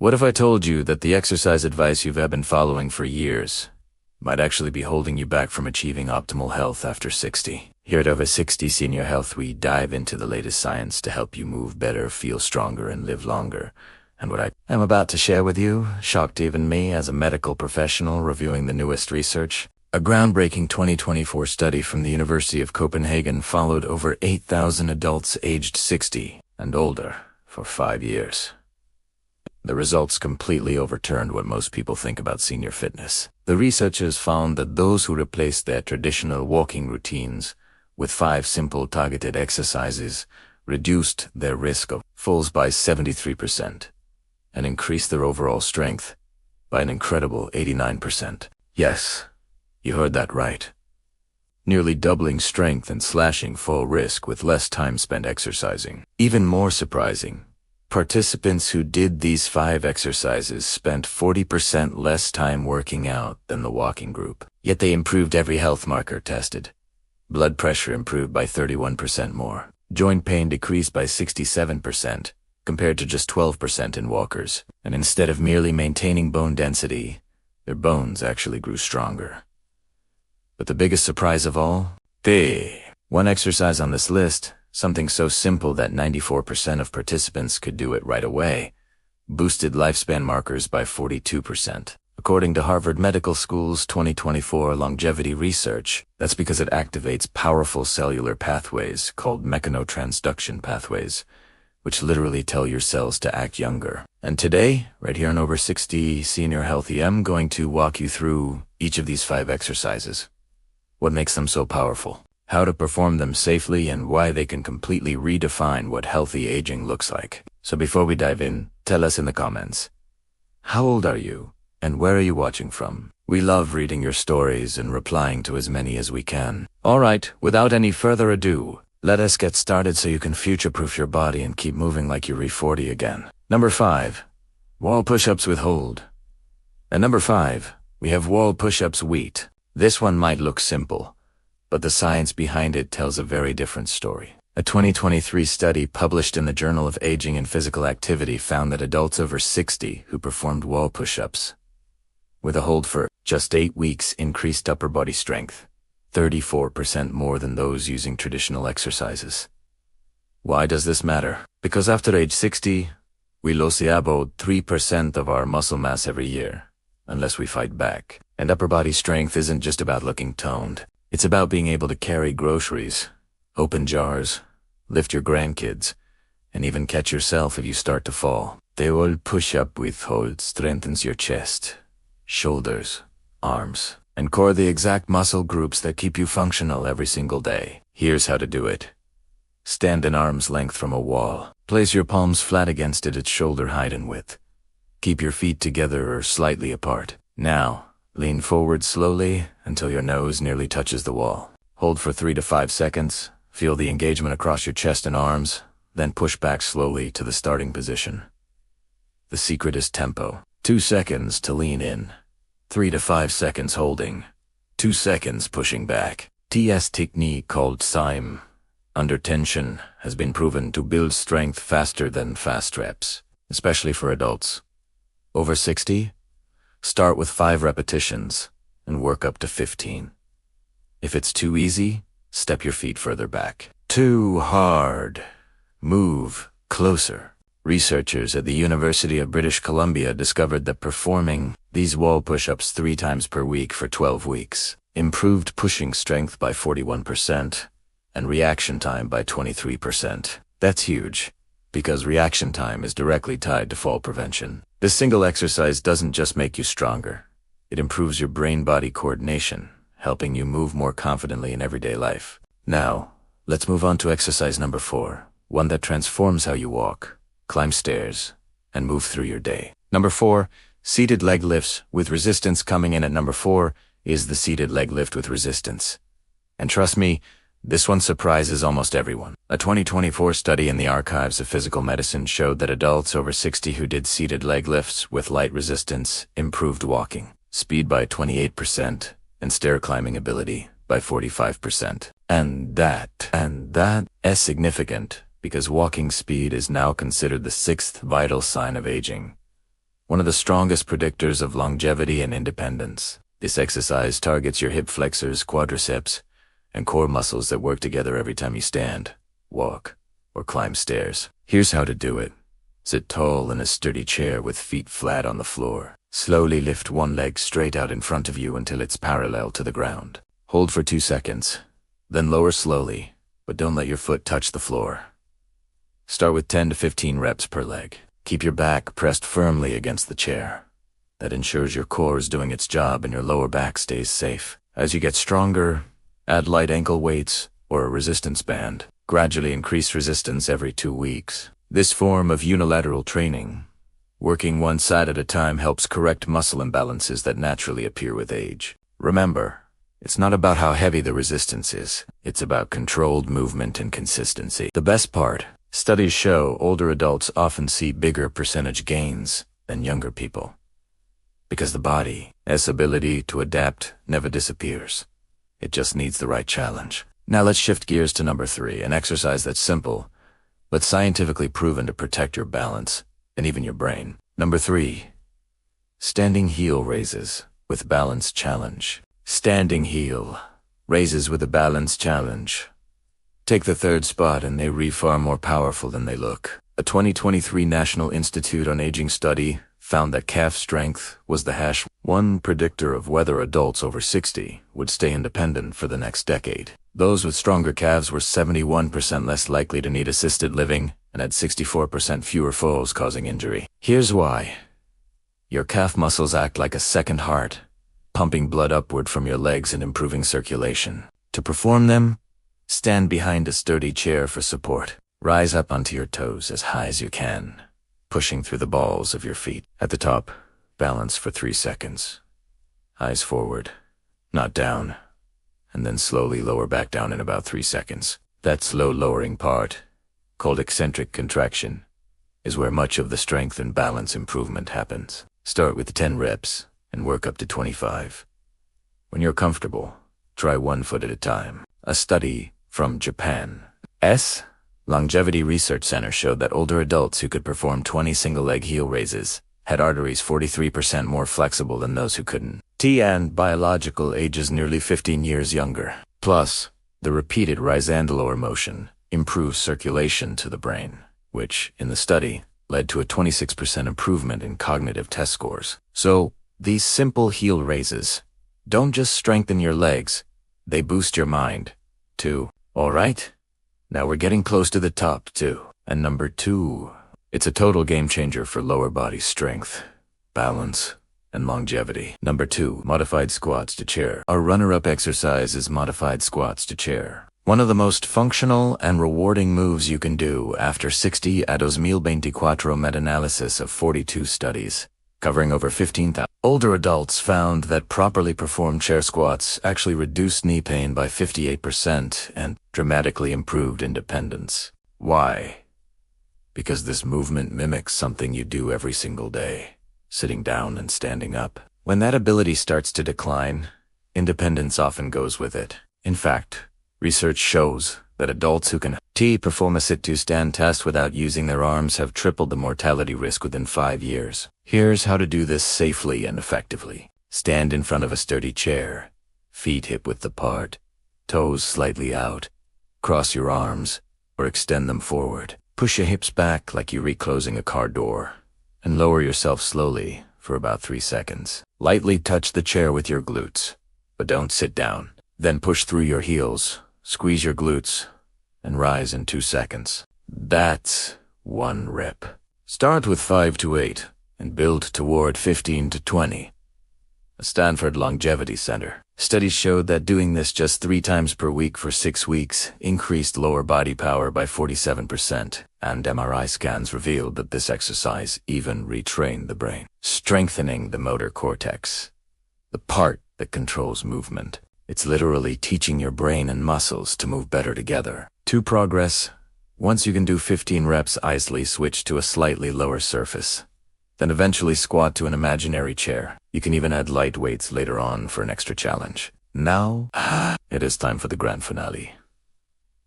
What if I told you that the exercise advice you've been following for years might actually be holding you back from achieving optimal health after 60? Here at Over 60 Senior Health, we dive into the latest science to help you move better, feel stronger, and live longer. And what I am about to share with you shocked even me as a medical professional reviewing the newest research. A groundbreaking 2024 study from the University of Copenhagen followed over 8,000 adults aged 60 and older for 5 years. The results completely overturned what most people think about senior fitness. The researchers found that those who replaced their traditional walking routines with 5 simple targeted exercises reduced their risk of falls by 73% and increased their overall strength by an incredible 89%. Yes, you heard that right. Nearly doubling strength and slashing fall risk with less time spent exercising. Even more surprising, participants who did these 5 exercises spent 40% less time working out than the walking group. Yet they improved every health marker tested. Blood pressure improved by 31% more. Joint pain decreased by 67%, compared to just 12% in walkers. And instead of merely maintaining bone density, their bones actually grew stronger. But the biggest surprise of all? One exercise on this list, something so simple that 94% of participants could do it right away, boosted lifespan markers by 42%. According to Harvard Medical School's 2024 longevity research, that's because it activates powerful cellular pathways called mechanotransduction pathways, which literally tell your cells to act younger. And today, right here on Over 60 Senior Healthy, I'm going to walk you through each of these 5 exercises, what makes them so powerful, how to perform them safely, and why they can completely redefine what healthy aging looks like. So before we dive in, tell us in the comments, how old are you and where are you watching from? We love reading your stories and replying to as many as we can. All right, without any further ado, let us get started so you can future-proof your body and keep moving like you're re-40 again. Number 5, wall push-ups with hold. At number 5, we have wall push-ups wheat. This one might look simple, but the science behind it tells a very different story. A 2023 study published in the Journal of Aging and Physical Activity found that adults over 60 who performed wall push-ups with a hold for just 8 weeks increased upper body strength 34% more than those using traditional exercises. Why does this matter? Because after age 60, we lose about 3% of our muscle mass every year, unless we fight back. And upper body strength isn't just about looking toned. It's about being able to carry groceries, open jars, lift your grandkids, and even catch yourself if you start to fall. The wall push-up with hold strengthens your chest, shoulders, arms, and core, the exact muscle groups that keep you functional every single day. Here's how to do it. Stand an arm's length from a wall. Place your palms flat against it at shoulder height and width. Keep your feet together or slightly apart. Now, lean forward slowly until your nose nearly touches the wall. Hold for 3 to 5 seconds. Feel the engagement across your chest and arms, then push back slowly to the starting position. The secret is tempo. 2 seconds to lean in. 3 to 5 seconds holding, 2 seconds pushing back. TS technique called SIME, under tension, has been proven to build strength faster than fast reps, especially for adults. Over 60, start with 5 repetitions and work up to 15. If it's too easy, step your feet further back. Too hard, move closer. Researchers at the University of British Columbia discovered that performing these wall push-ups 3 times per week for 12 weeks improved pushing strength by 41% and reaction time by 23%. That's huge, because reaction time is directly tied to fall prevention. This single exercise doesn't just make you stronger. It improves your brain-body coordination, helping you move more confidently in everyday life. Now, let's move on to exercise number 4, one that transforms how you walk, climb stairs, and move through your day. Number 4, seated leg lifts with resistance. Coming in at number 4 is the seated leg lift with resistance. And trust me, this one surprises almost everyone. A 2024 study in the Archives of Physical Medicine showed that adults over 60 who did seated leg lifts with light resistance improved walking speed by 28% and stair climbing ability by 45%. And that is significant, because walking speed is now considered the 6th vital sign of aging, one of the strongest predictors of longevity and independence. This exercise targets your hip flexors, quadriceps, and core muscles that work together every time you stand, walk, or climb stairs. Here's how to do it. Sit tall in a sturdy chair with feet flat on the floor. Slowly lift one leg straight out in front of you until it's parallel to the ground. Hold for 2 seconds, then lower slowly, but don't let your foot touch the floor. Start with 10 to 15 reps per leg. Keep your back pressed firmly against the chair. That ensures your core is doing its job and your lower back stays safe. As you get stronger, add light ankle weights or a resistance band. Gradually increase resistance every 2 weeks. This form of unilateral training, working one side at a time, helps correct muscle imbalances that naturally appear with age. Remember, it's not about how heavy the resistance is. It's about controlled movement and consistency. The best part, studies show older adults often see bigger percentage gains than younger people, because the body's ability to adapt never disappears. It just needs the right challenge. Now let's shift gears to number 3, an exercise that's simple, but scientifically proven to protect your balance and even your brain. Number 3, standing heel raises with balance challenge. Standing heel raises with a balance challenge. Take the 3rd spot and they are far more powerful than they look. A 2023 National Institute on Aging study found that calf strength was the #1 predictor of whether adults over 60 would stay independent for the next decade. Those with stronger calves were 71% less likely to need assisted living and had 64% fewer falls causing injury. Here's why. Your calf muscles act like a second heart, pumping blood upward from your legs and improving circulation. To perform them, stand behind a sturdy chair for support. Rise up onto your toes as high as you can, pushing through the balls of your feet. At the top, balance for 3 seconds. Eyes forward, not down, and then slowly lower back down in about 3 seconds. That slow lowering part, called eccentric contraction, is where much of the strength and balance improvement happens. Start with 10 reps and work up to 25. When you're comfortable, try 1 foot at a time. A study from Japan's Longevity Research Center showed that older adults who could perform 20 single-leg heel raises had arteries 43% more flexible than those who couldn't. And biological age is nearly 15 years younger. Plus, the repeated rise and lower motion improves circulation to the brain, which, in the study, led to a 26% improvement in cognitive test scores. So, these simple heel raises don't just strengthen your legs, they boost your mind, too. All right? Now we're getting close to the top, too. And number 2, it's a total game changer for lower body strength, balance, and longevity. Number 2, modified squats to chair. Our runner-up exercise is modified squats to chair. One of the most functional and rewarding moves you can do after 60 a 2024 meta-analysis of 42 studies, covering over 15,000. Older adults found that properly performed chair squats actually reduced knee pain by 58% and dramatically improved independence. Why? Because this movement mimics something you do every single day, sitting down and standing up. When that ability starts to decline, independence often goes with it. In fact, research shows that adults who can perform a sit-to-stand test without using their arms have tripled the mortality risk within 5 years. Here's how to do this safely and effectively. Stand in front of a sturdy chair, feet hip-width apart, toes slightly out. Cross your arms or extend them forward. Push your hips back like you're reclosing a car door, and lower yourself slowly for about 3 seconds. Lightly touch the chair with your glutes, but don't sit down. Then push through your heels, squeeze your glutes, and rise in 2 seconds. That's 1 rep. Start with 5 to 8 and build toward 15 to 20. A Stanford Longevity Center. Studies showed that doing this just 3 times per week for 6 weeks increased lower body power by 47%, and MRI scans revealed that this exercise even retrained the brain, strengthening the motor cortex, the part that controls movement. It's literally teaching your brain and muscles to move better together. To progress, once you can do 15 reps, easily switch to a slightly lower surface. Then eventually squat to an imaginary chair. You can even add light weights later on for an extra challenge. Now, it is time for the grand finale.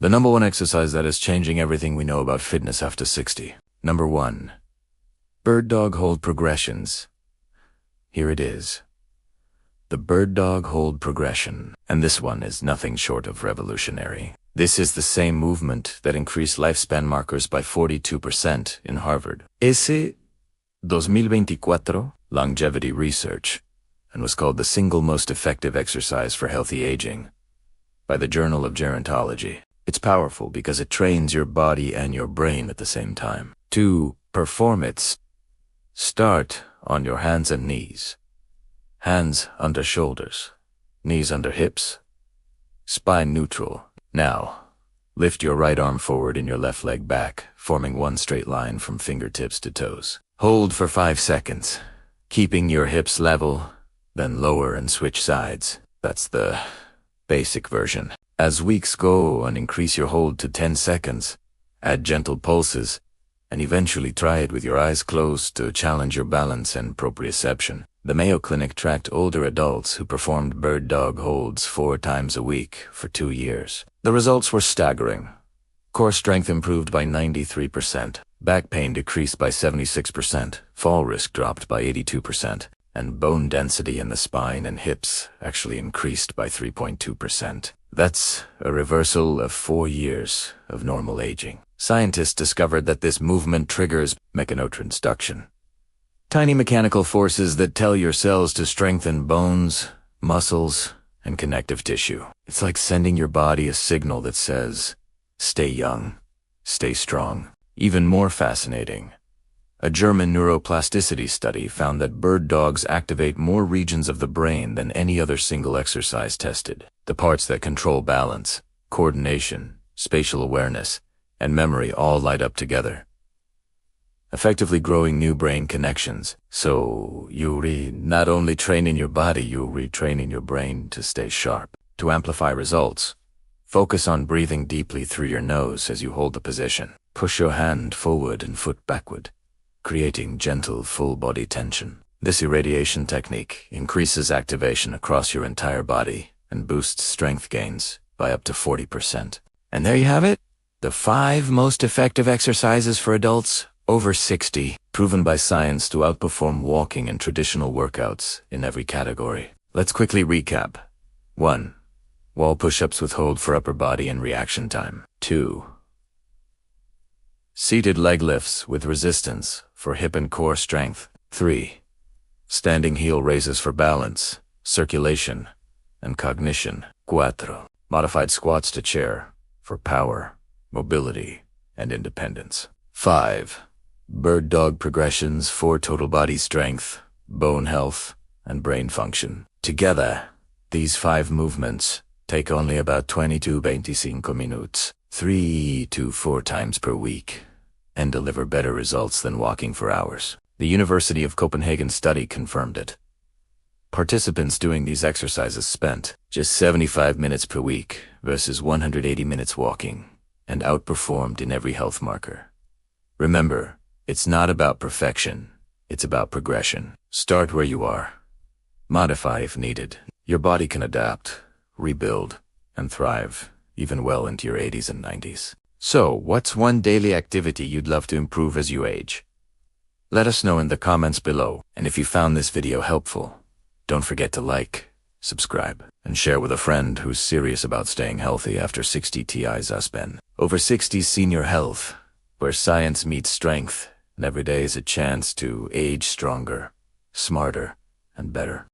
The #1 exercise that is changing everything we know about fitness after 60. Number 1. Bird dog hold progressions. Here it is. The bird dog hold progression. And this one is nothing short of revolutionary. This is the same movement that increased lifespan markers by 42% in Harvard. Ese 2024 longevity research, and was called the single most effective exercise for healthy aging by the Journal of Gerontology. It's powerful because it trains your body and your brain at the same time. To perform it, start on your hands and knees. Hands under shoulders, knees under hips, spine neutral. Now, lift your right arm forward and your left leg back, forming one straight line from fingertips to toes. Hold for 5 seconds, keeping your hips level, then lower and switch sides. That's the basic version. As weeks go on, increase your hold to 10 seconds, add gentle pulses, and eventually try it with your eyes closed to challenge your balance and proprioception. The Mayo Clinic tracked older adults who performed bird dog holds 4 times a week for 2 years. The results were staggering. Core strength improved by 93%, back pain decreased by 76%, fall risk dropped by 82%, and bone density in the spine and hips actually increased by 3.2%. That's a reversal of 4 years of normal aging. Scientists discovered that this movement triggers mechanotransduction, tiny mechanical forces that tell your cells to strengthen bones, muscles, and connective tissue. It's like sending your body a signal that says, stay young, stay strong. Even more fascinating, a German neuroplasticity study found that bird dogs activate more regions of the brain than any other single exercise tested. The parts that control balance, coordination, spatial awareness, and memory all light up together, effectively growing new brain connections. So you're not only training your body, you're retraining your brain to stay sharp. To amplify results, focus on breathing deeply through your nose as you hold the position. Push your hand forward and foot backward, creating gentle full-body tension. This irradiation technique increases activation across your entire body and boosts strength gains by up to 40%. And there you have it, the 5 most effective exercises for adults over 60, proven by science to outperform walking and traditional workouts in every category. Let's quickly recap. 1. Wall push-ups with hold for upper body and reaction time. 2. Seated leg lifts with resistance for hip and core strength. 3. Standing heel raises for balance, circulation, and cognition. 4. Modified squats to chair for power, mobility, and independence. 5. Bird dog progressions for total body strength, bone health, and brain function. Together, these 5 movements take only about 25 minutes, 3 to 4 times per week, and deliver better results than walking for hours. The University of Copenhagen study confirmed it. Participants doing these exercises spent just 75 minutes per week versus 180 minutes walking, and outperformed in every health marker. Remember, it's not about perfection, it's about progression. Start where you are. Modify if needed. Your body can adapt, rebuild, and thrive, even well into your 80s and 90s. So, what's one daily activity you'd love to improve as you age? Let us know in the comments below. And if you found this video helpful, don't forget to like, subscribe, and share with a friend who's serious about staying healthy after 60 TI's aspen. Over 60 Senior Health, where science meets strength, and every day is a chance to age stronger, smarter, and better.